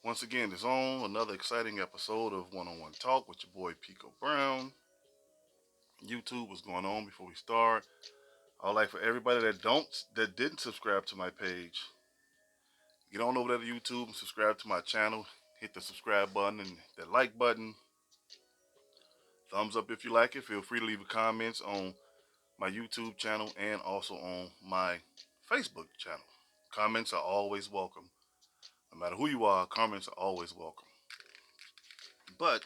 Once again, it's on another exciting episode of One-on-One Talk with your boy Pico Brown. YouTube, what's going on before we start? I'd like for everybody that didn't subscribe to my page, get on over there to YouTube and subscribe to my channel. Hit the subscribe button and that like button. Thumbs up if you like it. Feel free to leave comments on my YouTube channel and also on my Facebook channel. Comments are always welcome. No matter who you are, comments are always welcome. But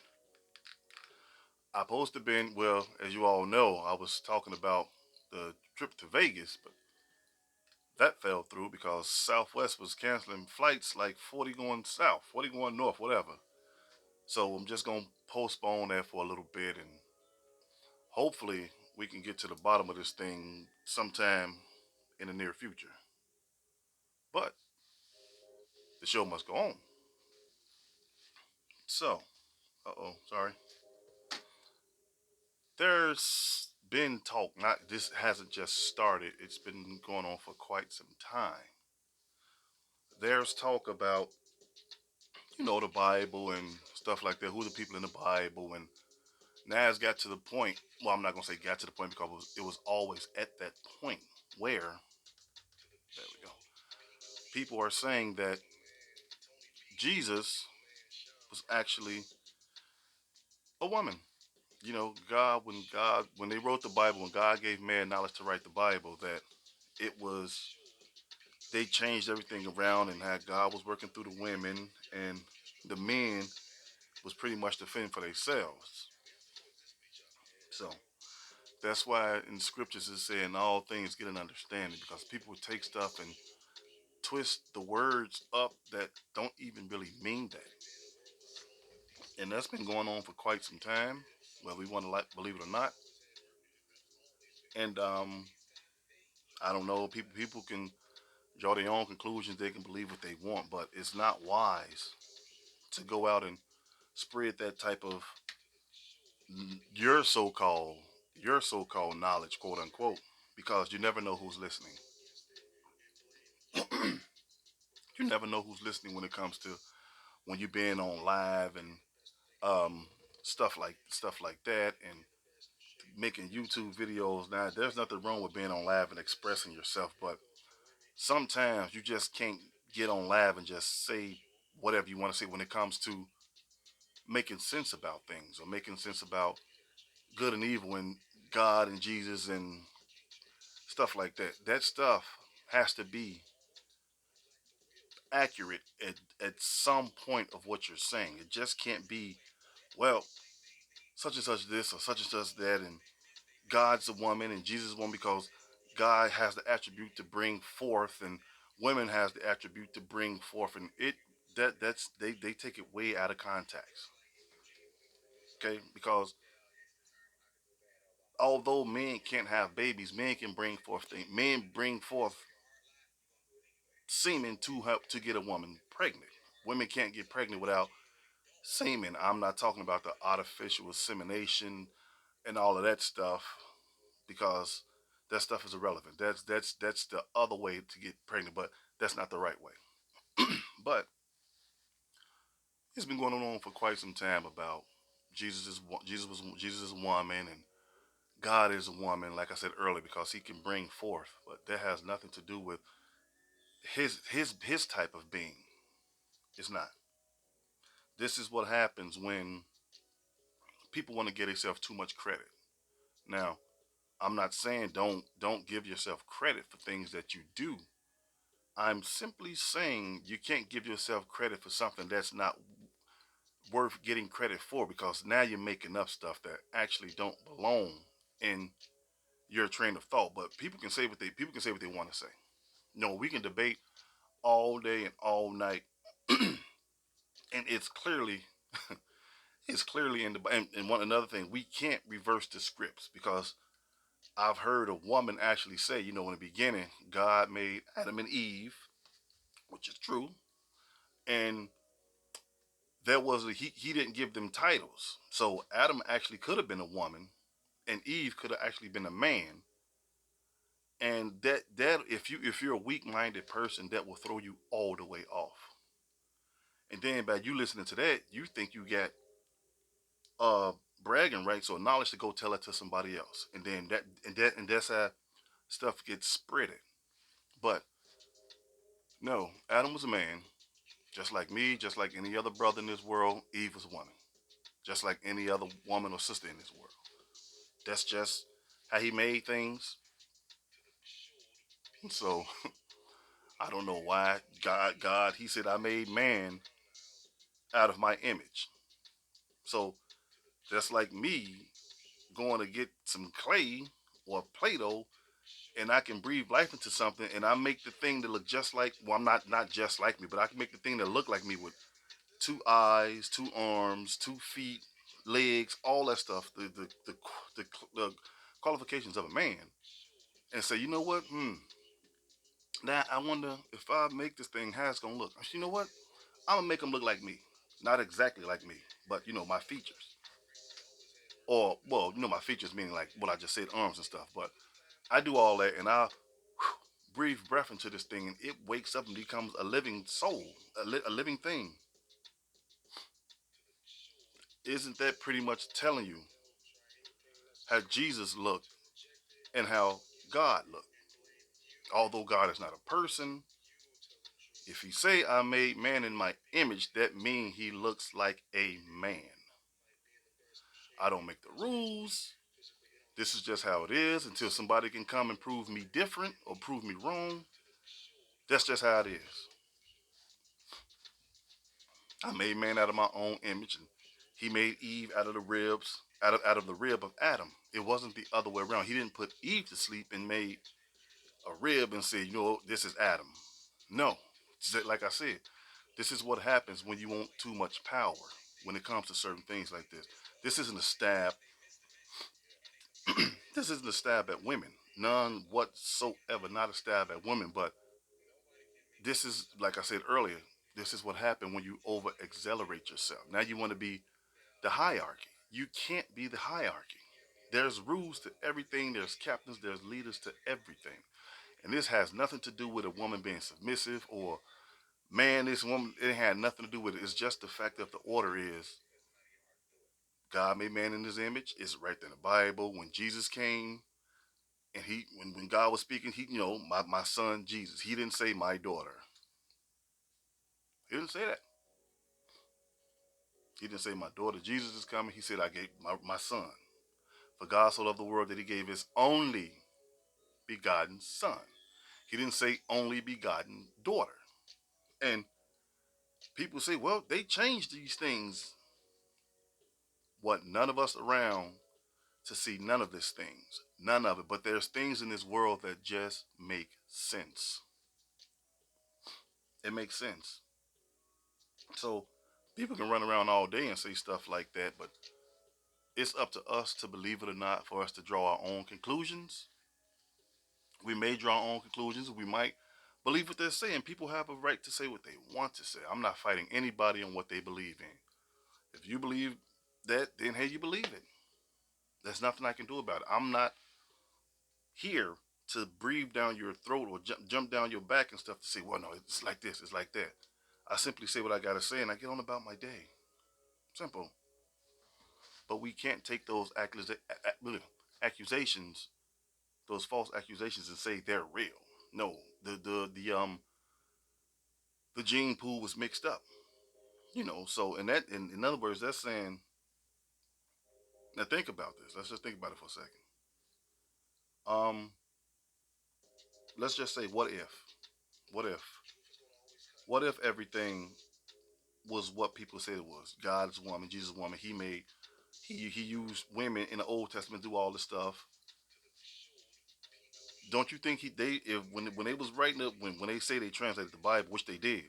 I supposed to been, well, as you all know, I was talking about the trip to Vegas, but that fell through because Southwest was canceling flights like 40 going south, 40 going north, whatever. So I'm just going to postpone that for a little bit and hopefully we can get to the bottom of this thing sometime in the near future. But the show must go on. So, sorry. There's been talk, not this hasn't just started, it's been going on for quite some time. There's talk about, the Bible and stuff like that, who are the people in the Bible, and now it's got to the point, well, I'm not going to say got to the point because it was always at that point where, there we go, people are saying that Jesus was actually a woman. When they wrote the Bible, when God gave man knowledge to write the Bible, that it was, they changed everything around and how God was working through the women and the men was pretty much defending for themselves. So that's why in the scriptures it's saying all things get an understanding because people take stuff and twist the words up that don't even really mean that. And that's been going on for quite some time, whether we want to like believe it or not. And I don't know, people can draw their own conclusions, they can believe what they want, but it's not wise to go out and spread that type of your so-called your so-called knowledge, quote unquote, because you never know who's listening. You never know who's listening when it comes to when you're being on live and um, stuff like that, and making YouTube videos. Now, there's nothing wrong with being on live and expressing yourself, but sometimes you just can't get on live and just say whatever you want to say when it comes to making sense about things or making sense about good and evil and God and Jesus and stuff like that. That stuff has to be accurate at some point of what you're saying. It just can't be, well, such and such this or such and such that, and God's a woman and Jesus is a woman because God has the attribute to bring forth, and women has the attribute to bring forth, and that's they take it way out of context. Okay, because although men can't have babies, men can bring forth things. Men bring forth semen to help to get a woman pregnant. Women can't get pregnant without semen. I'm not talking about the artificial insemination and all of that stuff because that stuff is irrelevant. That's the other way to get pregnant, but that's not the right way. But it's been going on for quite some time about Jesus is a woman and God is a woman, like I said earlier, because He can bring forth, but that has nothing to do with his type of being. It's not. This is what happens when people want to get themselves too much credit. Now, I'm not saying don't give yourself credit for things that you do. I'm simply saying you can't give yourself credit for something that's not worth getting credit for because now you're making up stuff that actually don't belong in your train of thought. But people can say what they want to say. No, we can debate all day and all night, and it's clearly in the and one another thing we can't reverse the scripts because I've heard a woman actually say, in the beginning, God made Adam and Eve, which is true, and he didn't give them titles. So Adam actually could have been a woman, and Eve could have actually been a man. And that if you're a weak minded person, that will throw you all the way off. And then by you listening to that, you think you got uh bragging rights or knowledge to go tell it to somebody else. And that's how stuff gets spreaded. But no, Adam was a man, just like me, just like any other brother in this world. Eve was a woman, just like any other woman or sister in this world. That's just how he made things. So I don't know why God, he said, I made man out of my image. So just like me going to get some clay or Play-Doh and I can breathe life into something and I make the thing that look just like, well, I'm not just like me, but I can make the thing that look like me with two eyes, two arms, 2 feet, legs, all that stuff, the qualifications of a man, and say, you know what? Now I wonder if I make this thing, how it's gonna look. You know what? I'm gonna make them look like me, not exactly like me, but my features, or well, my features meaning like what I just said, arms and stuff. But I do all that, and I breathe breath into this thing, and it wakes up and becomes a living soul, a living thing. Isn't that pretty much telling you how Jesus looked and how God looked? Although God is not a person, if he say I made man in my image, that means he looks like a man. I don't make the rules. This is just how it is until somebody can come and prove me different or prove me wrong. That's just how it is. I made man out of my own image, and he made Eve out of the ribs, out of the rib of Adam. It wasn't the other way around. He didn't put Eve to sleep and made a rib and said, this is Adam. No, like I said, this is what happens when you want too much power when it comes to certain things like this. This isn't a stab. This isn't a stab at women. None whatsoever. Not a stab at women. But this is, like I said earlier, this is what happened when you over accelerate yourself. Now you want to be the hierarchy. You can't be the hierarchy. There's rules to everything. There's captains. There's leaders to everything. And this has nothing to do with a woman being submissive or man, this woman. It had nothing to do with it. It's just the fact that the order is God made man in his image. It's right there in the Bible. When Jesus came and when God was speaking, my son Jesus. He didn't say my daughter. He didn't say that. He didn't say my daughter. Jesus is coming. He said I gave my son. For God so loved the world that he gave his only begotten son. He didn't say only begotten daughter. And people say, well, they changed these things. What none of us around to see none of these things. None of it. But there's things in this world that just make sense. It makes sense. So people can run around all day and say stuff like that, but it's up to us to believe it or not for us to draw our own conclusions. We may draw our own conclusions. We might believe what they're saying. People have a right to say what they want to say. I'm not fighting anybody on what they believe in. If you believe that, then hey, you believe it. There's nothing I can do about it. I'm not here to breathe down your throat or jump down your back and stuff to say, well, no, it's like this, it's like that. I simply say what I got to say and I get on about my day. Simple. But we can't take those accusations, those false accusations, and say they're real. No, the gene pool was mixed up. So in other words, that's saying. Now think about this. Let's just think about it for a second. Um, let's just say, what if, what if everything was what people said it was? God's woman, Jesus' woman. He used women in the Old Testament to do all this stuff. Don't you think they if when they was writing it when they say they translated the Bible, which they did,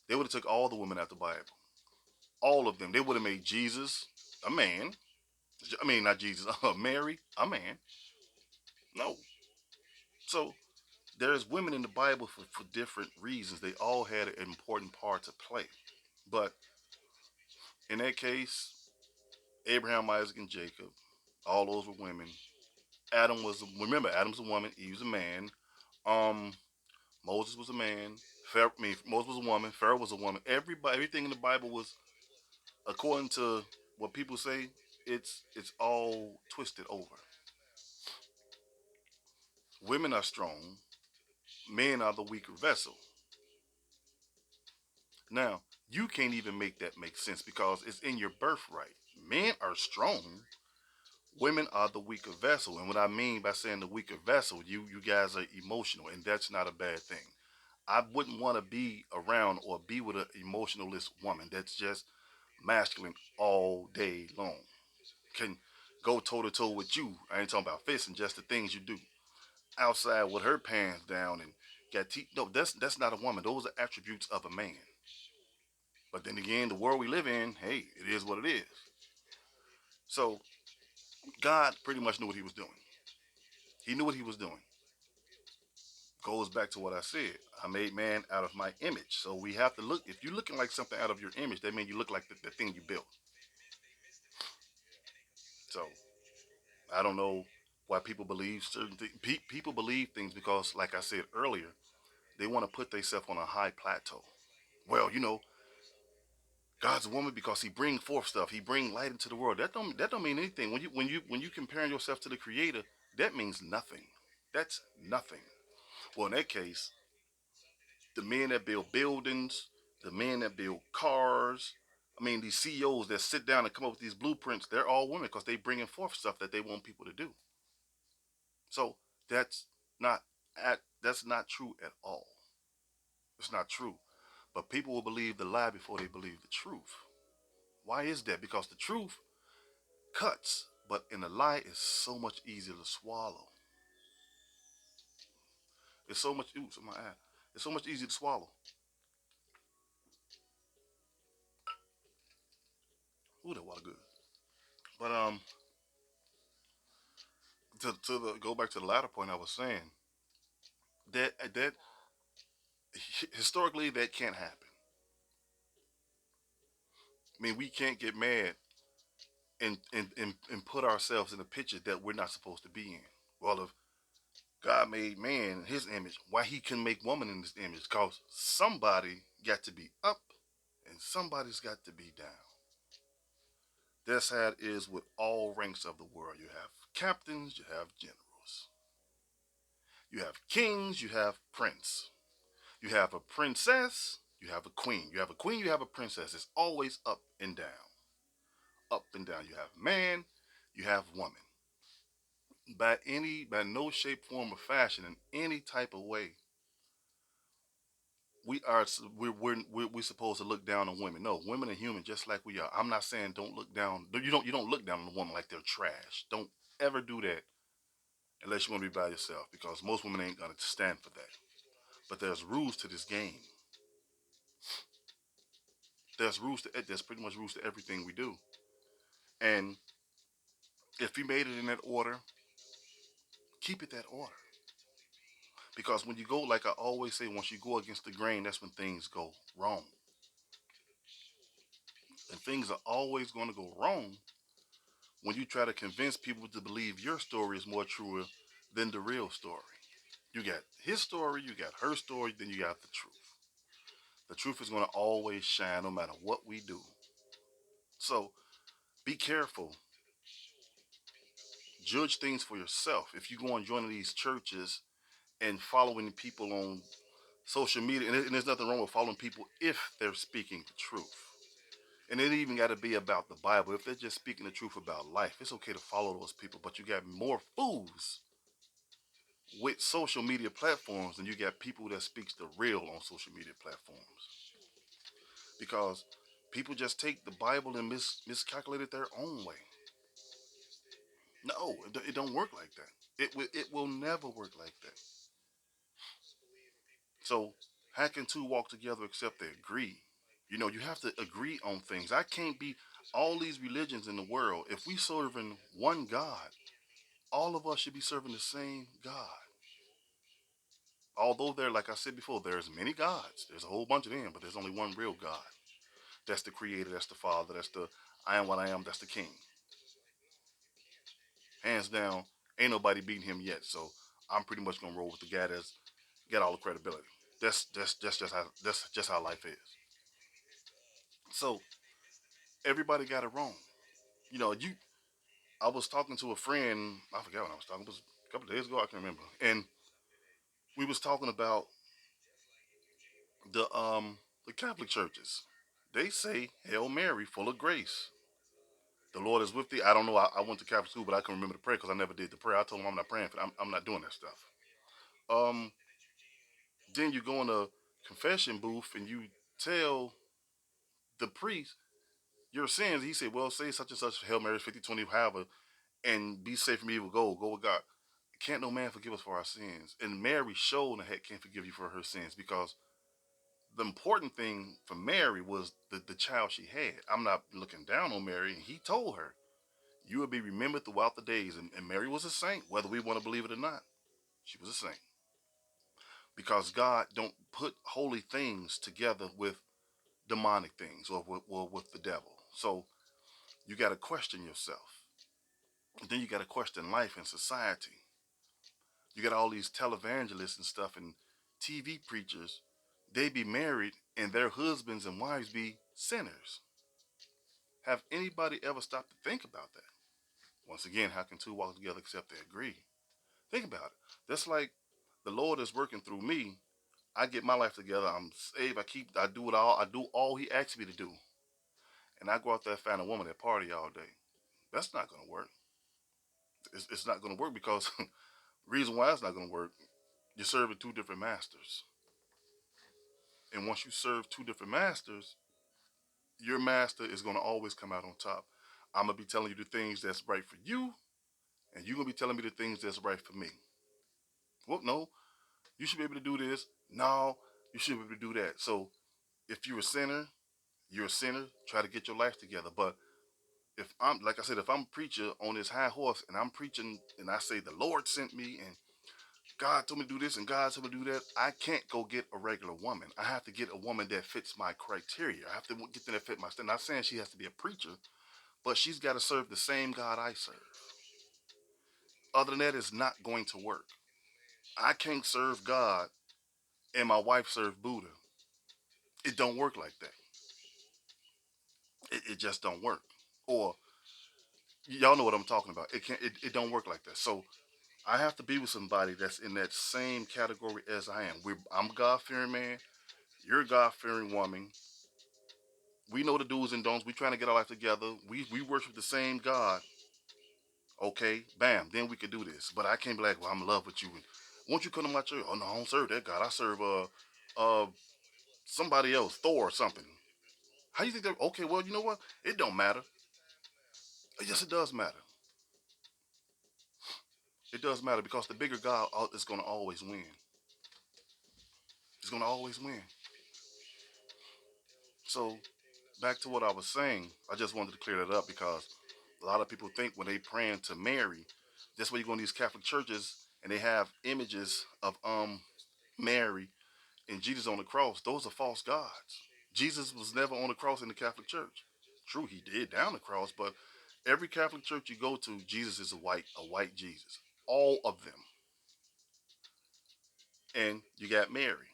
they would have took all the women out the Bible, all of them. They would have made Jesus a man. I mean, not Jesus, Mary a man. No. So there's women in the Bible for different reasons. They all had an important part to play. But in that case, Abraham, Isaac, and Jacob, all those were women. Adam was remember Adam's a woman, Eve's a man. Um, Moses was a man. Pharaoh, I mean, Moses was a woman. Pharaoh was a woman. Everybody, everything in the Bible was, according to what people say, it's all twisted over. Women are strong. Men are the weaker vessel. Now, you can't even make that make sense because it's in your birthright. Men are strong. Women are the weaker vessel. And what I mean by saying the weaker vessel, you guys are emotional, and that's not a bad thing. I wouldn't want to be around or be with an emotionalist woman that's just masculine all day long. Can go toe to toe with you. I ain't talking about fists and just the things you do outside with her pants down and got teeth. No, that's not a woman. Those are attributes of a man. But then again, the world we live in, hey, it is what it is. So God pretty much knew what he was doing. He knew what he was doing. Goes back to what I said. I made man out of my image. So we have to look. If you're looking like something out of your image, that means you look like the thing you built. So I don't know why people believe certain things. People believe things because, like I said earlier, they want to put themselves on a high plateau. Well, God's a woman because He bring forth stuff. He bring light into the world. That don't mean anything. When you comparing yourself to the Creator, that means nothing. That's nothing. Well, in that case, the men that build buildings, the men that build cars. I mean, these CEOs that sit down and come up with these blueprints, they're all women because they bringing forth stuff that they want people to do. So that's not that's not true at all. It's not true. But people will believe the lie before they believe the truth. Why is that? Because the truth cuts, but in a lie is so much easier to swallow. It's so much oops in my eye. It's so much easier to swallow. Ooh, that water good. But to the go back to the latter point I was saying that historically that can't happen. I mean, we can't get mad and put ourselves in a picture that we're not supposed to be in. Well, if God made man in His image, why He can make woman in His image? Because somebody got to be up and somebody's got to be down. That's how it is with all ranks of the world. You have captains, you have generals, you have kings, you have prince, you have a princess, you have a queen. You have a queen, you have a princess. It's always up and down, up and down. You have man, you have woman. By no shape, form, or fashion, in any type of way, we are we're supposed to look down on women. No, women are human just like we are. I'm not saying don't look down. You don't look down on a woman like they're trash. Don't ever do that unless you want to be by yourself because most women ain't gonna stand for that. But there's rules to this game. There's pretty much rules to everything we do. And if you made it in that order, keep it that order. Because when you go, like I always say, once you go against the grain, that's when things go wrong. And things are always going to go wrong when you try to convince people to believe your story is more true than the real story. You got his story, you got her story, then you got the truth. The truth is going to always shine no matter what we do. So be careful. Judge things for yourself. If you go and join these churches and following people on social media, and there's nothing wrong with following people if they're speaking the truth. And it even got to be about the Bible. If they're just speaking the truth about life, it's okay to follow those people. But you got more fools with social media platforms than you got people that speaks the real on social media platforms. Because people just take the Bible and miscalculate it their own way. No, it don't work like that. It will never work like that. So how can two walk together except they agree? You have to agree on things. I can't be all these religions in the world. If we serving one God, all of us should be serving the same God. Although there, like I said before, there's many gods. There's a whole bunch of them, but there's only one real God. That's the Creator. That's the Father. That's the I am what I am. That's the King. Hands down, ain't nobody beating Him yet. So I'm pretty much gonna roll with the guy that's got all the credibility. That's just how life is. So everybody got it wrong. You know, you I was talking to a friend. I forgot when I was talking. It was a couple of days ago. I can remember. And we was talking about the um the Catholic churches. They say Hail Mary, full of grace. The Lord is with thee. I don't know. I went to Catholic school, but I can remember the prayer because I never did the prayer. I told him I'm not praying for. I'm not doing that stuff. Um, then you go in a confession booth and you tell the priest your sins. He said, "Well, say such and such, Hail Mary, 50, 20, however, and be safe from evil. Go with God." Can't no man forgive us for our sins. And Mary showed that can't forgive you for her sins because the important thing for Mary was the child she had. I'm not looking down on Mary. And he told her, "You will be remembered throughout the days." And Mary was a saint, whether we want to believe it or not. She was a saint because God don't put holy things together with demonic things or with the devil. So you got to question yourself. And then you got to question life and society. You got all these televangelists and stuff and TV preachers. They be married and their husbands and wives be sinners. Have anybody ever stopped to think about that? Once again, how can two walk together except they agree? Think about it. That's like the Lord is working through me. I get my life together. I'm saved. I do it all. I do all He asks me to do. And I go out there and find a woman that party all day. That's not going to work. It's not going to work because reason why it's not going to work. You're serving two different masters, and once you serve two different masters, your master is going to always come out on top. I'm gonna be telling you the things that's right for you, and you're gonna be telling me the things that's right for me. Well, no, you should be able to do this. No, you should be able to do that. So if you're a sinner, you're a sinner. Try to get your life together. But if I'm, like I said, if I'm a preacher on this high horse and I'm preaching and I say the Lord sent me and God told me to do this and God told me to do that, I can't go get a regular woman. I have to get a woman that fits my criteria. I have to get them that fit my standard. Not saying she has to be a preacher, but she's got to serve the same God I serve. Other than that, it's not going to work. I can't serve God and my wife serve Buddha. It don't work like that. It just don't work. Or y'all know what I'm talking about. It can't. It don't work like that. So I have to be with somebody that's in that same category as I am. I'm a God fearing man. You're a God fearing woman. We know the do's and don'ts. We trying to get our life together. We worship the same God. Okay, bam. Then we could do this. But I can't be like, well, I'm in love with you. And won't you come to my church? Oh no, I don't serve that God. I serve uh somebody else, Thor or something. How do you think that? Okay, well, you know what? It don't matter. Yes, it does matter. It does matter because the bigger God is going to always win. He's going to always win. So back to what I was saying, I just wanted to clear that up because a lot of people think when they praying to Mary, that's why you go in these Catholic churches and they have images of Mary and Jesus on the cross. Those are false gods. Jesus was never on the cross in the Catholic Church. True, he did down the cross, but every Catholic church you go to, Jesus is a white Jesus. All of them. And you got Mary.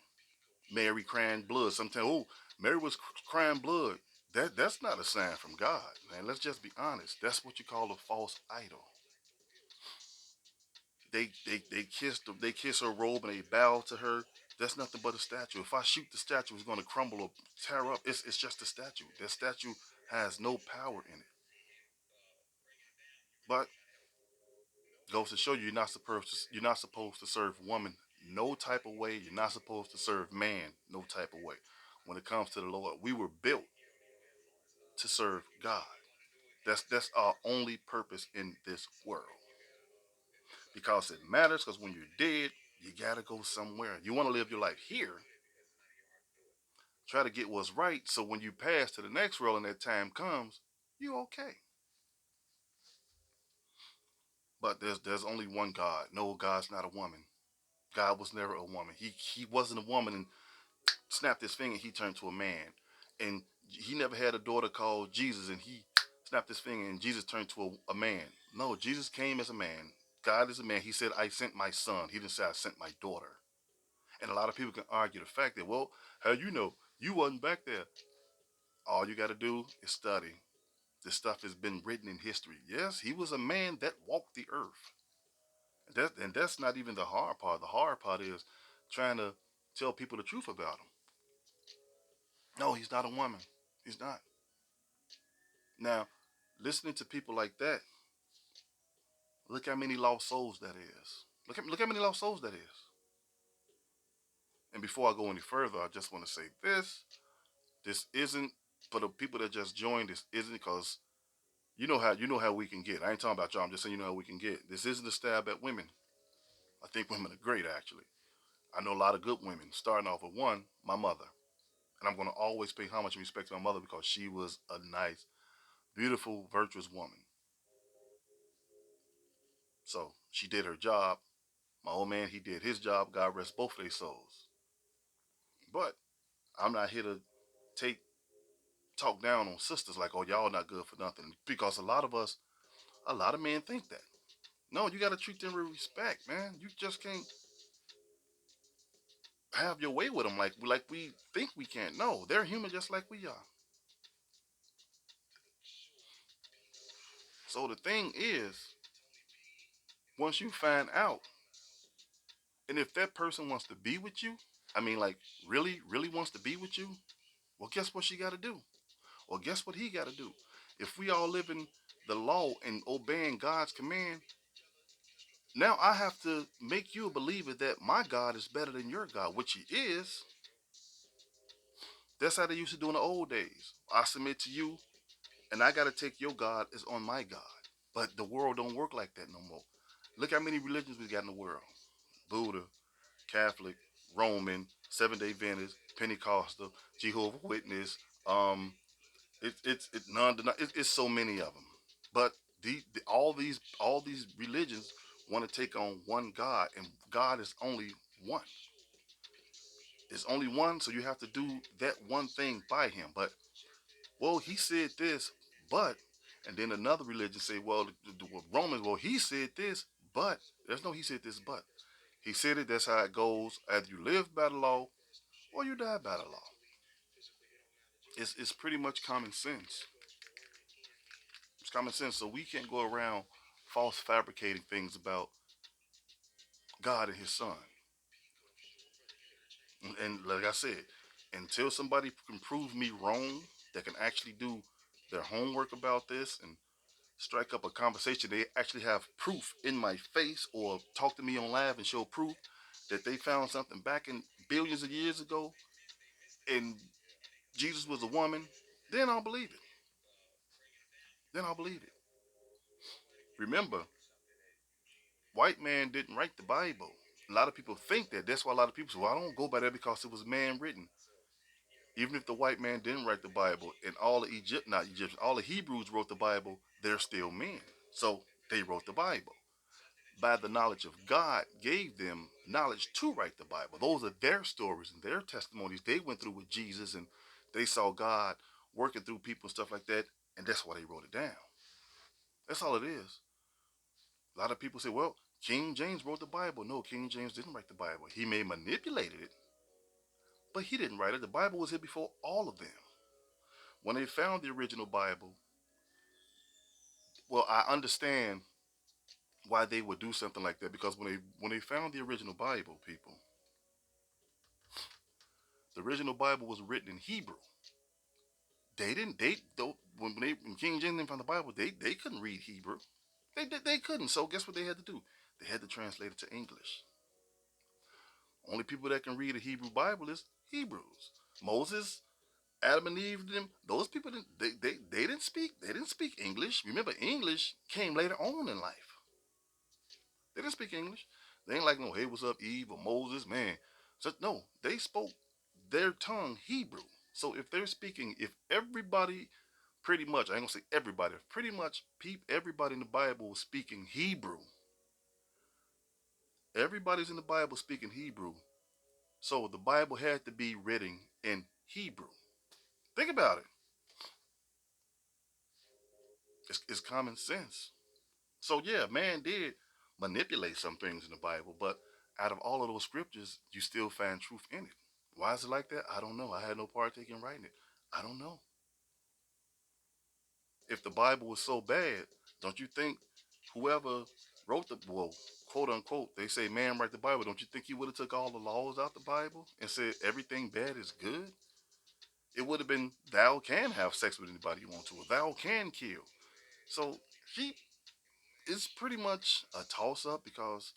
Mary crying blood. Sometimes, oh, Mary was crying blood. That's not a sign from God, man. Let's just be honest. That's what you call a false idol. They kiss her robe and they bow to her. That's nothing but a statue. If I shoot the statue, it's going to crumble or tear up. It's just a statue. That statue has no power in it. But goes to show you you're not supposed to serve woman no type of way. You're not supposed to serve man no type of way. When it comes to the Lord, we were built to serve God. That's our only purpose in this world. Because it matters. Because when you're dead, you gotta go somewhere. You want to live your life here. Try to get what's right. So when you pass to the next world and that time comes, you okay. But there's only one God. No, God's not a woman. God was never a woman. He wasn't a woman and snapped his finger and he turned to a man. And he never had a daughter called Jesus and he snapped his finger and Jesus turned to a man. No, Jesus came as a man. God is a man. He said, I sent my son. He didn't say I sent my daughter. And a lot of people can argue the fact that, well, how you know you wasn't back there? All you got to do is study. This stuff has been written in history. Yes, he was a man that walked the earth. And that's not even the hard part. The hard part is trying to tell people the truth about him. No, he's not a woman. He's not. Now, listening to people like that, look how many lost souls that is. Look how many lost souls that is. And before I go any further, I just want to say this. This isn't for the people that just joined. This isn't because you know how we can get. I ain't talking about y'all. I'm just saying you know how we can get. This isn't a stab at women. I think women are great actually. I know a lot of good women. Starting off with one, my mother, and I'm gonna always pay homage and respect to my mother because she was a nice, beautiful, virtuous woman. So she did her job. My old man, he did his job. God rest both of their souls. But I'm not here to take talk down on sisters like, oh, y'all not good for nothing. Because a lot of men think that. No, you got to treat them with respect, man. You just can't have your way with them like we think we can't. No, they're human just like we are. So the thing is, once you find out, and if that person wants to be with you, I mean, like really, really wants to be with you, well, guess what she got to do? Well, guess what he got to do? If we all live in the law and obeying God's command, now I have to make you a believer that my God is better than your God, which he is. That's how they used to do in the old days. I submit to you, and I got to take your God as on my God. But the world don't work like that no more. Look how many religions we got in the world: Buddha, Catholic, Roman, Seven Day Adventist, Pentecostal, Jehovah Witness. It non it's so many of them. But all these religions want to take on one God, and God is only one. It's only one, so you have to do that one thing by Him. But well, He said this, but and then another religion say, well, the Romans, well, He said this, but there's no He said this, but He said it. That's how it goes. Either you live by the law or you die by the law. It's pretty much common sense. It's common sense. So we can't go around false fabricating things about God and His Son. And like I said, until somebody can prove me wrong, that can actually do their homework about this and strike up a conversation, they actually have proof in my face or talk to me on live and show proof that they found something back in billions of years ago and Jesus was a woman, then I'll believe it. Then I'll believe it. Remember, white man didn't write the Bible. A lot of people think that. That's why a lot of people say, well, I don't go by that because it was man written. Even if the white man didn't write the Bible and all the not Egyptians, all the Hebrews wrote the Bible, they're still men. So they wrote the Bible. By the knowledge of God, gave them knowledge to write the Bible. Those are their stories and their testimonies they went through with Jesus, and they saw God working through people and stuff like that, and that's why they wrote it down. That's all it is. A lot of people say, well, King James wrote the Bible. No, King James didn't write the Bible. He may manipulate it, but he didn't write it. The Bible was here before all of them. When they found the original Bible, well, I understand why they would do something like that because when they found the original Bible, people, the original Bible was written in Hebrew. They didn't they though when King James found the Bible, they couldn't read Hebrew. They couldn't. So guess what they had to do? They had to translate it to English. Only people that can read a Hebrew Bible is Hebrews. Moses, Adam and Eve, them those people didn't they didn't speak English. Remember, English came later on in life. They didn't speak English. They ain't like no, hey, what's up, Eve or Moses, man. So no, they spoke their tongue Hebrew. So if they're speaking, if everybody, pretty much, I ain't gonna say everybody, pretty much everybody in the Bible was speaking Hebrew. Everybody's in the Bible speaking Hebrew. So the Bible had to be written in Hebrew. Think about it. It's common sense. So yeah, man did manipulate some things in the Bible, but out of all of those scriptures, you still find truth in it. Why is it like that? I don't know. I had no partake in writing it. I don't know. If the Bible was so bad, don't you think whoever wrote the, well, quote unquote, they say man write the Bible. Don't you think he would have took all the laws out the Bible and said everything bad is good? It would have been thou can have sex with anybody you want to, or thou can kill. So he is pretty much a toss up because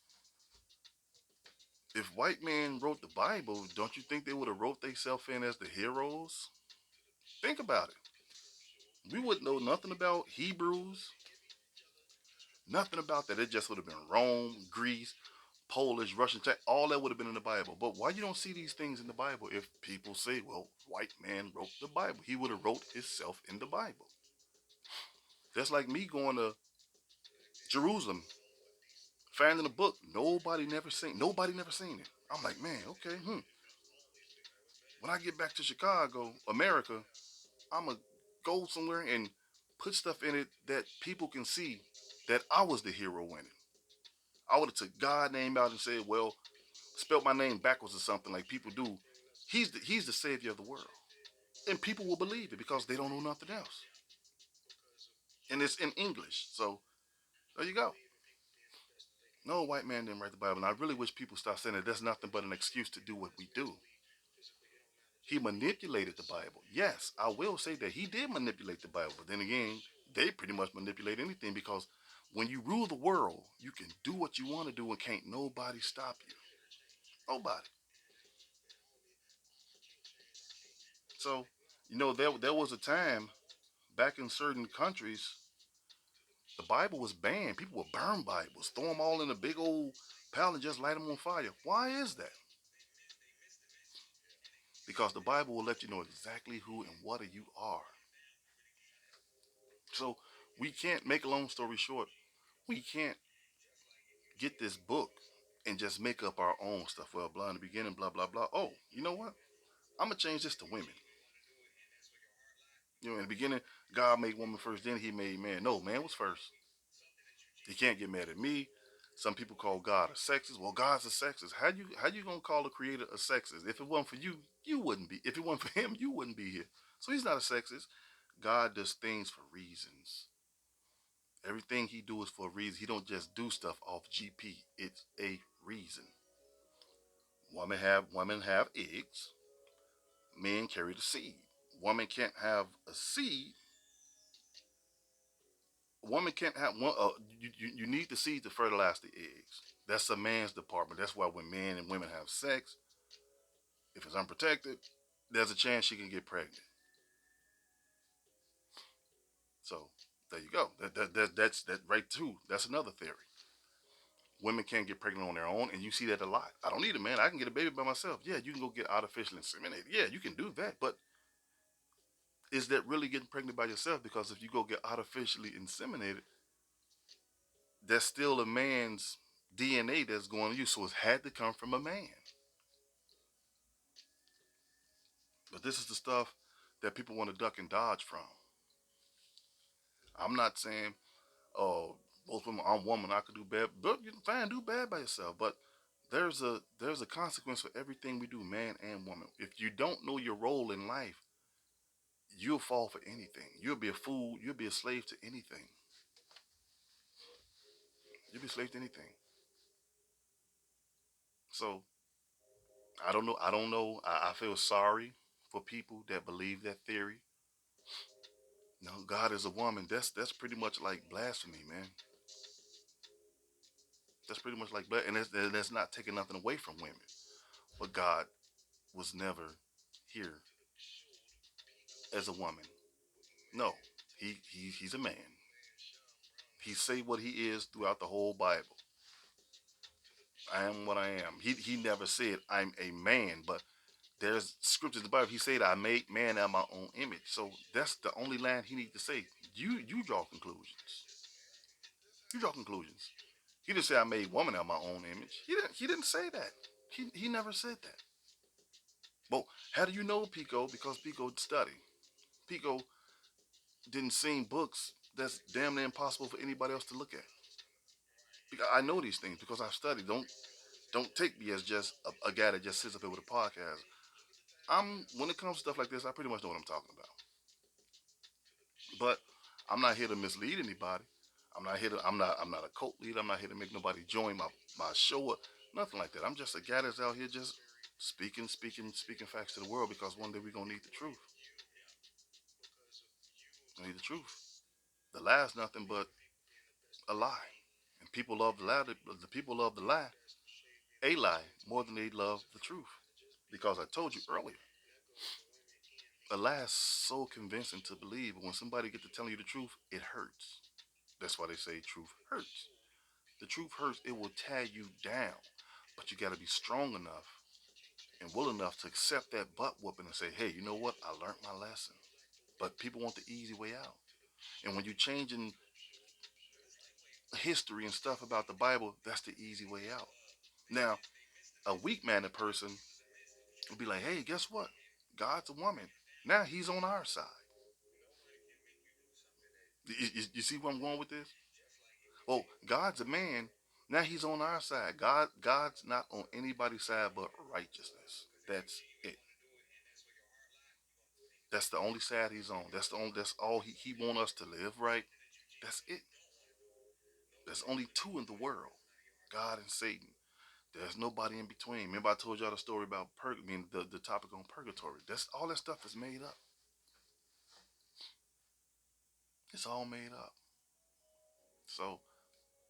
if white men wrote the Bible, don't you think they would have wrote themselves in as the heroes? Think about it. We wouldn't know nothing about Hebrews, nothing about that. It just would have been Rome, Greece, Polish, Russian, all that would have been in the Bible. But why you don't see these things in the Bible? If people say, well, white man wrote the Bible, he would have wrote himself in the Bible. That's like me going to Jerusalem, finding a book nobody never seen it. I'm like, man, okay, when I get back to Chicago, America, I'm gonna go somewhere and put stuff in it that people can see that I was the hero in it. I would have took God name out and said, well, spelled my name backwards or something like people do. He's the savior of the world, and people will believe it because they don't know nothing else, and it's in English. So there you go. No, white man didn't write the Bible, and I really wish people stop saying that. That's nothing but an excuse to do what we do. He manipulated the Bible. Yes, I will say that he did manipulate the Bible. But then again, they pretty much manipulate anything because when you rule the world, you can do what you want to do and can't nobody stop you. Nobody. So, there was a time back in certain countries, the Bible was banned. People would burn Bibles, throw them all in a big old pile and just light them on fire. Why is that? Because the Bible will let you know exactly who and what you are. So we can't, make a long story short, we can't get this book and just make up our own stuff. Well, blah in the beginning, blah blah blah. Oh, you know what? I'm gonna change this to women. In the beginning, God made woman first, then He made man. No, man was first. You can't get mad at me. Some people call God a sexist. Well, God's a sexist. How you gonna call a creator a sexist? If it wasn't for you, you wouldn't be. If it wasn't for him, you wouldn't be here. So he's not a sexist. God does things for reasons. Everything he do is for a reason. He don't just do stuff off GP. It's a reason. Women have eggs. Men carry the seed. Woman can't have a seed. Woman can't have one. You need the seed to fertilize the eggs. That's a man's department. That's why when men and women have sex, if it's unprotected, there's a chance she can get pregnant. So there you go. That's that right too. That's another theory. Women can't get pregnant on their own, and you see that a lot. I don't need a man. I can get a baby by myself. Yeah, you can go get artificially inseminated. Yeah, you can do that. But is that really getting pregnant by yourself? Because if you go get artificially inseminated, that's still a man's DNA that's going to you. So it had to come from a man. But this is the stuff that people want to duck and dodge from. I'm not saying, oh, both women, I'm a woman, I could do bad. But you can fine, do bad by yourself. But there's a consequence for everything we do, man and woman. If you don't know your role in life, you'll fall for anything. You'll be a fool. You'll be a slave to anything. You'll be a slave to anything. So I don't know. I don't know. I feel sorry for people that believe that theory. No, God is a woman. That's pretty much like blasphemy, man. That's pretty much like and that's not taking nothing away from women. But God was never here as a woman. No, he's a man. He say what he is throughout the whole Bible. I am what I am. He never said I'm a man, but there's scriptures in the Bible. He said I made man out of my own image. So that's the only line he needs to say. You draw conclusions. You draw conclusions. He didn't say I made woman out of my own image. He didn't say that. He never said that. But how do you know Pico? Because Pico studied. Pico didn't sing books that's damn near impossible for anybody else to look at. Because I know these things because I've studied. Don't take me as just a guy that just sits up here with a podcast. When it comes to stuff like this, I pretty much know what I'm talking about. But I'm not here to mislead anybody. I'm not a cult leader. I'm not here to make nobody join my show or nothing like that. I'm just a guy that's out here just speaking facts to the world because one day we're gonna need the truth. We need the truth. The lie is nothing but a lie. And people love the lie. The people love the lie, a lie, more than they love the truth. Because I told you earlier, a lie is so convincing to believe, but when somebody gets to telling you the truth, it hurts. That's why they say truth hurts. The truth hurts. It will tear you down, but you got to be strong enough and willing enough to accept that butt whooping and say, hey, you know what? I learned my lesson. But people want the easy way out. And when you're changing history and stuff about the Bible, that's the easy way out. Now, a weak-minded person will be like, hey, guess what? God's a woman. Now he's on our side. You see where I'm going with this? Oh, God's a man. Now he's on our side. God's not on anybody's side but righteousness. That's it. That's the only side he's on. That's all he want us to live right. That's it. There's only two in the world. God and Satan. There's nobody in between. Remember I told y'all the story about the topic on purgatory. That's all that stuff is made up. It's all made up. So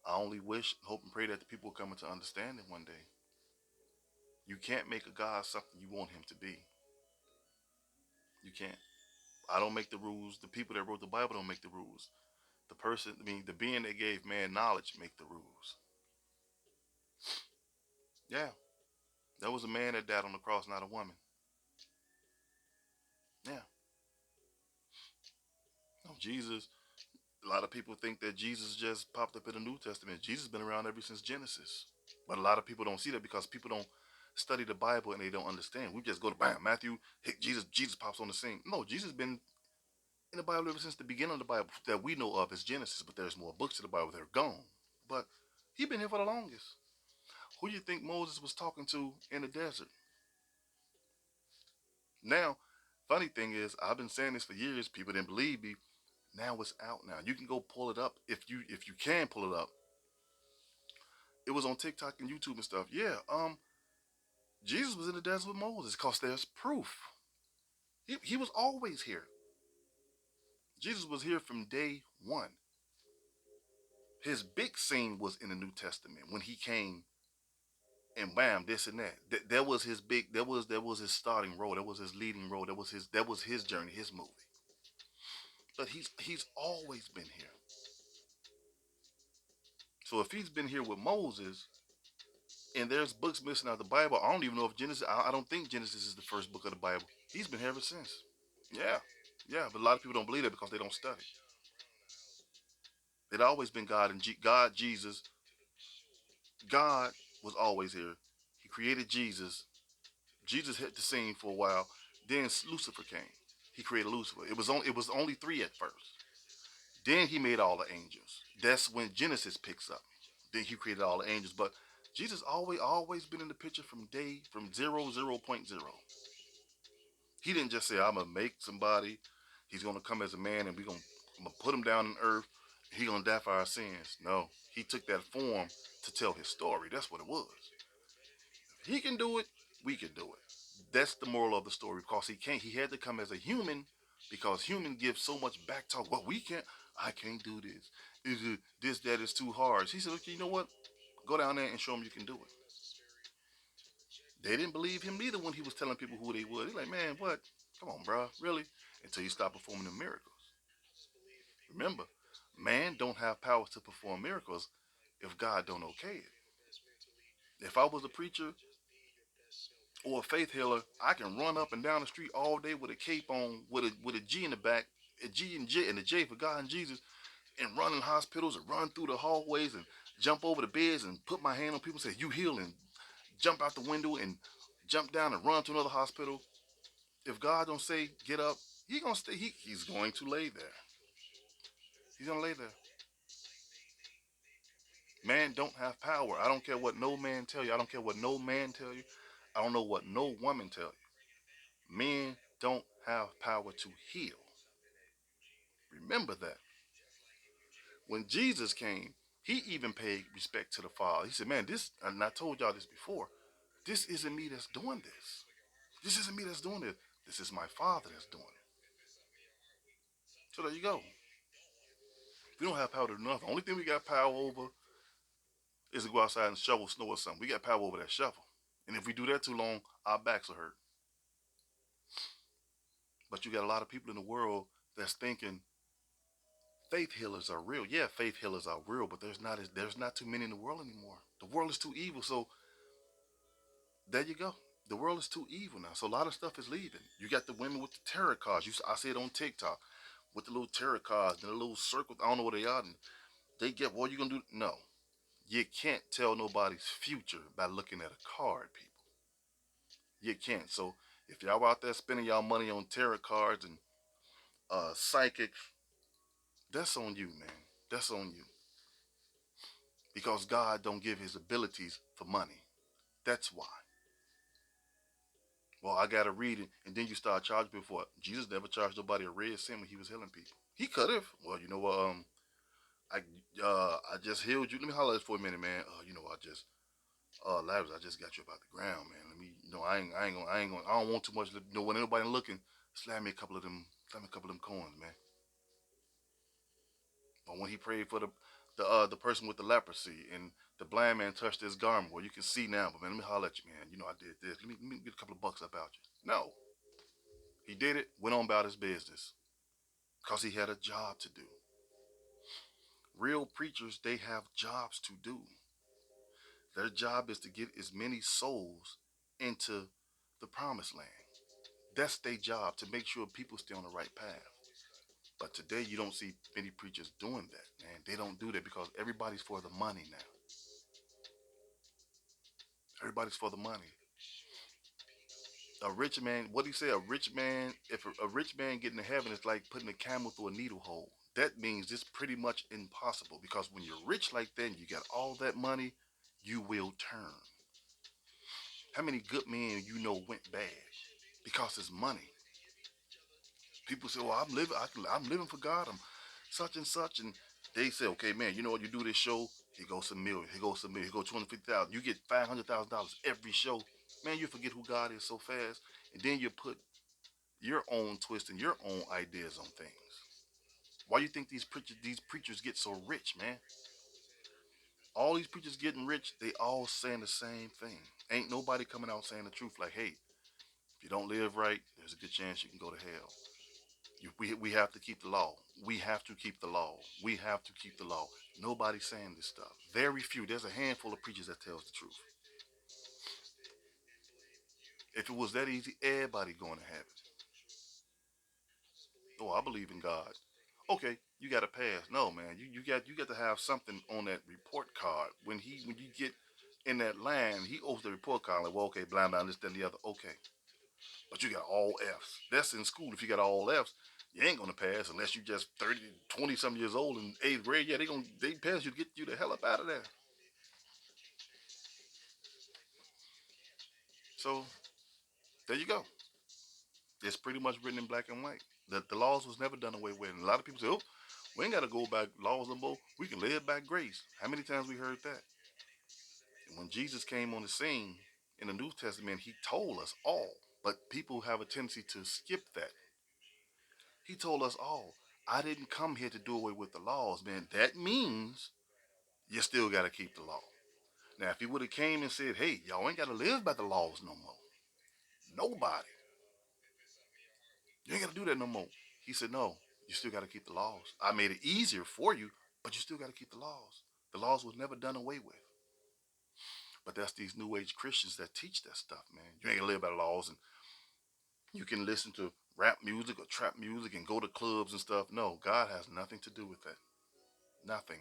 I only wish, hope, and pray that the people will come into understanding one day. You can't make a God something you want him to be. You can't. I don't make the rules. The people that wrote the Bible don't make the rules. The being that gave man knowledge make the rules. Yeah, there was a man that died on the cross, not a woman. Yeah. No, Jesus, a lot of people think that Jesus just popped up in the New Testament. Jesus has been around ever since Genesis. But a lot of people don't see that because people don't study the Bible and they don't understand. We just go to bam, Matthew, hit Jesus pops on the scene. No, Jesus been in the Bible ever since the beginning of the Bible that we know of is Genesis, but there's more books of the Bible that are gone. But he been here for the longest. Who do you think Moses was talking to in the desert? Now, funny thing is, I've been saying this for years. People didn't believe me. Now it's out. Now you can go pull it up if you can pull it up. It was on TikTok and YouTube and stuff. Yeah. Jesus was in the desert with Moses because there's proof. He was always here. Jesus was here from day one. His big scene was in the New Testament when he came and bam, this and that. That was his big. That was his starting role. That was his leading role. That was his journey, his movie. But he's always been here. So if he's been here with Moses, and there's books missing out of the Bible, I don't even know if Genesis. I don't think Genesis is the first book of the Bible. He's been here ever since. Yeah, yeah. But a lot of people don't believe that because they don't study. It always been God and God, Jesus. God was always here. He created Jesus. Jesus hit the scene for a while. Then Lucifer came. He created Lucifer. It was only three at first. Then he made all the angels. That's when Genesis picks up. Then he created all the angels. But Jesus always been in the picture from 0.0. He didn't just say, I'm gonna make somebody, he's gonna come as a man and I'm gonna put him down on earth, he gonna die for our sins. No. He took that form to tell his story. That's what it was. He can do it, we can do it. That's the moral of the story because he had to come as a human because human give so much back talk. Well, we can't, I can't do this. That is too hard. He said, okay, you know what? Go down there and show them you can do it. They didn't believe him neither when he was telling people who they were. They're like, man, what? Come on, bro, really? Until you stop performing the miracles. Remember, man don't have powers to perform miracles if God don't okay it. If I was a preacher or a faith healer, I can run up and down the street all day with a cape on, with a G in the back, a G and J and a J for God and Jesus, and run in hospitals and run through the hallways and jump over the beds and put my hand on people and say you heal and jump out the window and jump down and run to another hospital. If God don't say get up, he gonna stay. He's going to lay there. He's gonna lay there. Man don't have power. I don't care what no man tell you. I don't care what no man tell you. I don't know what no woman tell you. Men don't have power to heal. Remember that. When Jesus came, he even paid respect to the Father. He said, man, this, and I told y'all this before, this isn't me that's doing this. This isn't me that's doing this. This is my Father that's doing it. So there you go. We don't have power to do nothing. The only thing we got power over is to go outside and shovel snow or something. We got power over that shovel. And if we do that too long, our backs will hurt. But you got a lot of people in the world that's thinking faith healers are real. Yeah, faith healers are real, but there's not too many in the world anymore. The world is too evil. So there you go. The world is too evil now. So a lot of stuff is leaving. You got the women with the tarot cards. I see it on TikTok with the little tarot cards and the little circles. I don't know what they are. And they get what you gonna do? No, you can't tell nobody's future by looking at a card, people. You can't. So if y'all out there spending y'all money on tarot cards and psychics, that's on you, man. That's on you. Because God don't give his abilities for money. That's why. Well, I gotta read it, and then you start charging people for it. Jesus never charged nobody a red cent when he was healing people. He could have. Well, you know what? I I just healed you. Let me holler at this for a minute, man. I just Lazarus, I just got you up out the ground, man. Let me, I don't want too much. When anybody looking, slam me a couple of them coins, man. But when he prayed for the person with the leprosy and the blind man touched his garment, well, you can see now. But man, let me holler at you, man. I did this. Let me get a couple of bucks about you. No, he did it. Went on about his business because he had a job to do. Real preachers, they have jobs to do. Their job is to get as many souls into the promised land. That's their job, to make sure people stay on the right path. But today you don't see many preachers doing that, man. They don't do that because everybody's for the money now. Everybody's for the money. A rich man, what do you say? A rich man, if a rich man getting to heaven is like putting a camel through a needle hole. That means it's pretty much impossible because when you're rich like that and you got all that money, you will turn. How many good men went bad because it's money? People say, "Well, I'm living for God. I'm such and such," and they say, "Okay, man, you know what? You do this show, here goes some million. Here goes some million. Here goes 250,000. You get $500,000 every show. Man, you forget who God is so fast, and then you put your own twist and your own ideas on things. Why you think these preachers get so rich, man? All these preachers getting rich, they all saying the same thing. Ain't nobody coming out saying the truth. Like, hey, if you don't live right, there's a good chance you can go to hell. We have to keep the law. We have to keep the law. We have to keep the law. Nobody's saying this stuff. Very few. There's a handful of preachers that tells the truth. If it was that easy, everybody going to heaven. Oh, I believe in God. Okay, you got to pass. No, man, you got to have something on that report card. When you get in that line, he opens the report card like, well, okay, blind, blind, this, that, and the other. Okay, but you got all Fs. That's in school. If you got all Fs, you ain't gonna pass unless you just 30, 20 some years old in eighth grade. Yeah, they pass you to get you the hell up out of there. So there you go. It's pretty much written in black and white. The laws was never done away with. And a lot of people say, oh, we ain't gotta go back laws no more. We can live by grace. How many times we heard that? And when Jesus came on the scene in the New Testament, he told us all. But people have a tendency to skip that. He told us all, I didn't come here to do away with the laws, man. That means you still got to keep the law. Now, if he would have came and said, hey, y'all ain't got to live by the laws no more. Nobody. You ain't got to do that no more. He said, no, you still got to keep the laws. I made it easier for you, but you still got to keep the laws. The laws was never done away with. But that's these new age Christians that teach that stuff, man. You ain't gonna live by the laws and you can listen to rap music or trap music and go to clubs and stuff. No, God has nothing to do with that. Nothing.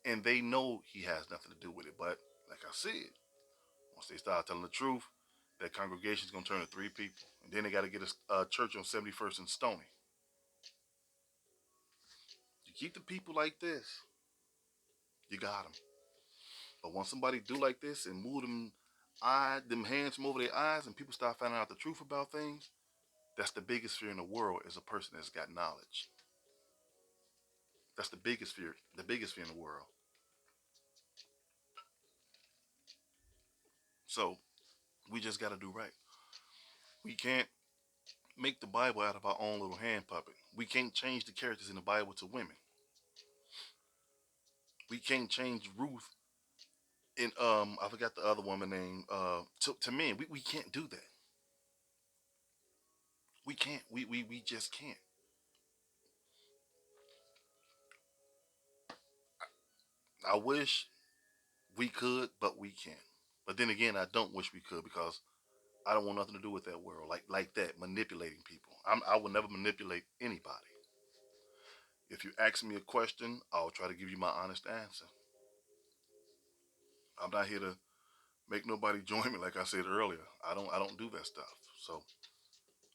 And they know he has nothing to do with it. But like I said, once they start telling the truth, that congregation is going to turn to three people. And then they got to get a church on 71st and Stony. You keep the people like this, you got them. But when somebody do like this and move them hands from over their eyes, and people start finding out the truth about things, that's the biggest fear in the world is a person that's got knowledge. That's the biggest fear in the world. So we just got to do right. We can't make the Bible out of our own little hand puppet. We can't change the characters in the Bible to women. We can't change Ruth and I forgot the other woman name to men. We can't do that. We can't. We just can't. I wish we could, but we can't. But then again, I don't wish we could because I don't want nothing to do with that world like that manipulating people. I will never manipulate anybody. If you ask me a question, I'll try to give you my honest answer. I'm not here to make nobody join me like I said earlier. I don't do that stuff. So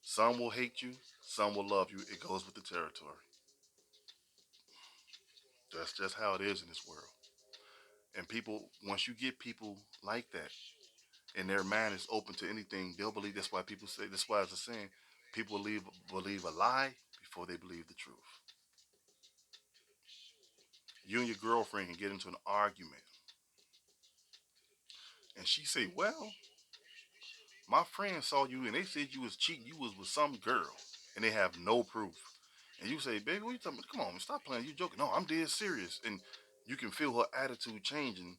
some will hate you, some will love you. It goes with the territory. That's just how it is in this world. And people, once you get people like that, and their mind is open to anything, they'll believe. That's why people say. That's why it's a saying. People believe a lie before they believe the truth. You and your girlfriend can get into an argument, and she say, "Well, my friend saw you, and they said you was cheating. You was with some girl, and they have no proof." And you say, "Baby, what you talking about? Come on, man, stop playing. You joking? No, I'm dead serious." And you can feel her attitude changing,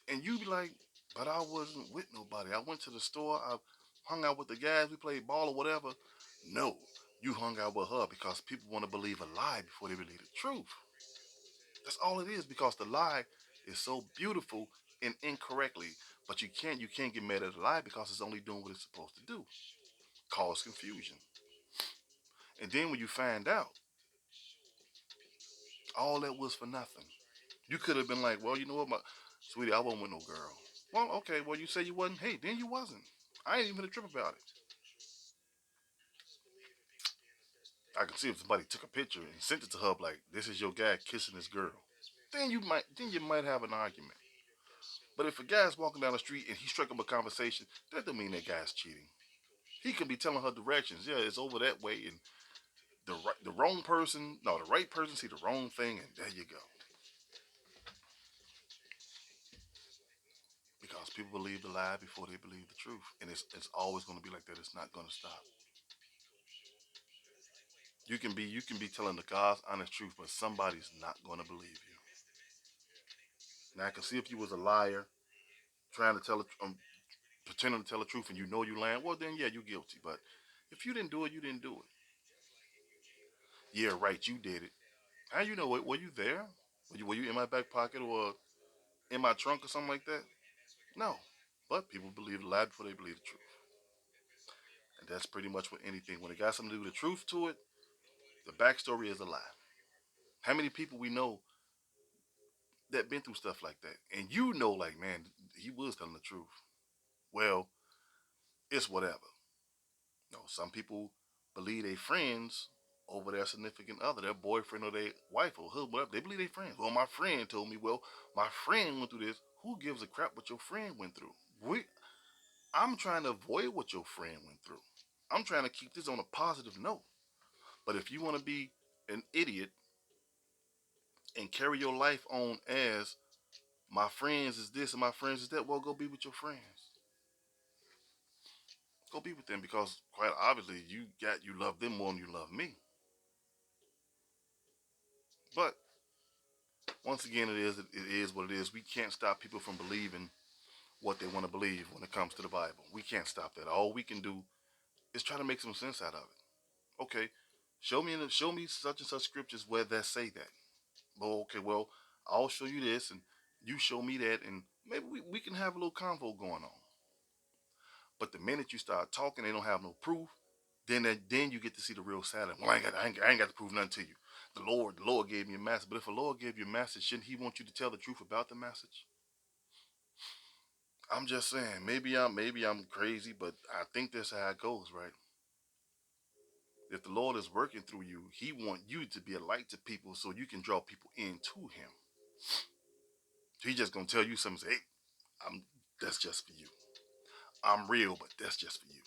and you be like, "But I wasn't with nobody. I went to the store. I hung out with the guys. We played ball or whatever." No, you hung out with her because people want to believe a lie before they believe the truth. That's all it is because the lie is so beautiful and incorrectly. But you can't get mad at the lie because it's only doing what it's supposed to do. Cause confusion. And then when you find out, all that was for nothing. You could have been like, well, you know what, my sweetie, I wasn't with no girl. Well, okay, well you said you wasn't. Hey, then you wasn't. I ain't even a trip about it. I can see if somebody took a picture and sent it to her like, this is your guy kissing this girl. Then you might have an argument. But if a guy's walking down the street and he struck up a conversation, that doesn't mean that guy's cheating. He could be telling her directions. Yeah, it's over that way, and the wrong person, no, the right person see the wrong thing, and there you go. Because people believe the lie before they believe the truth, and it's always going to be like that. It's not going to stop. You can be telling the God's honest truth, but somebody's not going to believe you. Now I can see if you was a liar trying to pretending to tell the truth, and you know you lying. Well, then yeah, you're guilty. But if you didn't do it, you didn't do it. Yeah, right, you did it. How you know? Were you there? Were you in my back pocket or in my trunk or something like that? No. But people believe the lie before they believe the truth. And that's pretty much with anything. When it got something to do with the truth to it, the backstory is a lie. How many people we know that been through stuff like that? And you know, like, man, he was telling the truth. Well, it's whatever. No, some people believe they friends over their significant other, their boyfriend or their wife or husband, whatever. They believe they friends. Well, my friend told me, well, my friend went through this. Who gives a crap what your friend went through? I'm trying to avoid what your friend went through. I'm trying to keep this on a positive note. But if you want to be an idiot and carry your life on as my friends is this and my friends is that, well, go be with your friends. Go be with them because quite obviously you love them more than you love me. But once again, it is what it is. We can't stop people from believing what they want to believe when it comes to the Bible. We can't stop that. All we can do is try to make some sense out of it. Okay, show me such and such scriptures where that say that. Well, okay, well, I'll show you this and you show me that, and maybe we can have a little convo going on. But the minute you start talking, they don't have no proof. Then you get to see the real side. Well, I ain't got to prove nothing to you. The Lord gave me a message. But if the Lord gave you a message, shouldn't He want you to tell the truth about the message? I'm just saying, maybe I'm crazy, but I think that's how it goes, right? If the Lord is working through you, He want you to be a light to people so you can draw people into Him. He just gonna tell you something. Say, hey, I'm. That's just for you. I'm real, but that's just for you.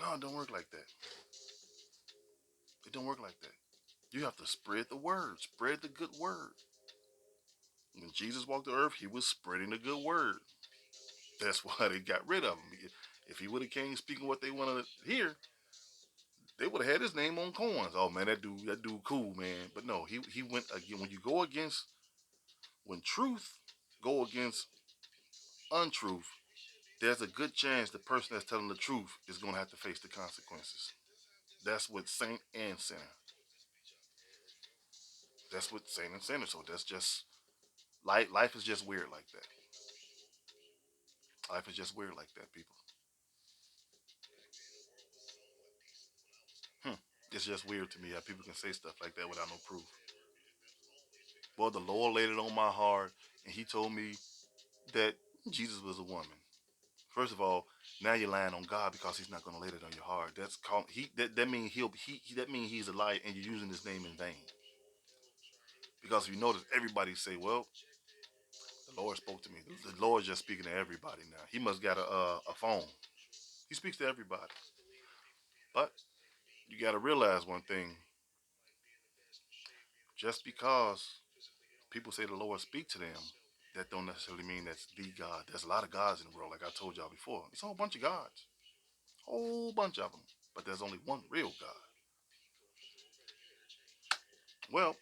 No, it don't work like that. It don't work like that. You have to spread the word. Spread the good word. When Jesus walked the earth, he was spreading the good word. That's why they got rid of him. If he would have came speaking what they wanted to hear, they would have had his name on coins. Oh man, that dude cool, man. But no, he went again. When you go against, when truth go against untruth, there's a good chance the person that's telling the truth is going to have to face the consequences. That's what saint and sinner. That's what saint and sinner. So that's just life. Life is just weird like that. Life is just weird like that, people. Hmm. It's just weird to me how people can say stuff like that without no proof. Well, the Lord laid it on my heart, and He told me that Jesus was a woman. First of all, now you're lying on God because He's not going to lay it on your heart. That's called he. That means that means He's a liar, and you're using His name in vain. Because if you notice, everybody say, "Well, the Lord spoke to me." The Lord's just speaking to everybody now. He must got a phone. He speaks to everybody. But you got to realize one thing: just because people say the Lord speak to them, that don't necessarily mean that's the God. There's a lot of gods in the world, like I told y'all before. It's a whole bunch of gods, whole bunch of them. But there's only one real God. Well,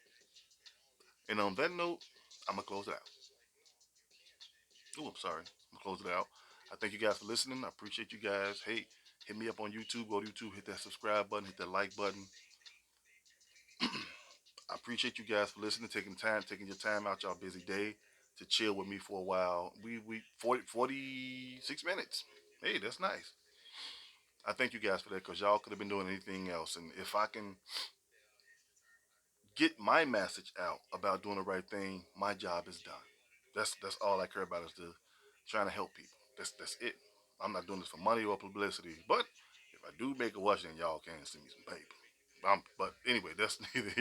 and on that note, I'm gonna close it out. Oh, I'm sorry. I'm gonna close it out. I thank you guys for listening. I appreciate you guys. Hey, hit me up on YouTube. Go to YouTube, hit that subscribe button, hit that like button. I appreciate you guys for listening, taking your time out y'all busy day to chill with me for a while. We 46 minutes. Hey, that's nice. I thank you guys for that because y'all could have been doing anything else. And if I can get my message out about doing the right thing, my job is done. That's all I care about is trying to help people. That's it. I'm not doing this for money or publicity. But if I do make a watch, then y'all can send me some paper. But anyway, that's neither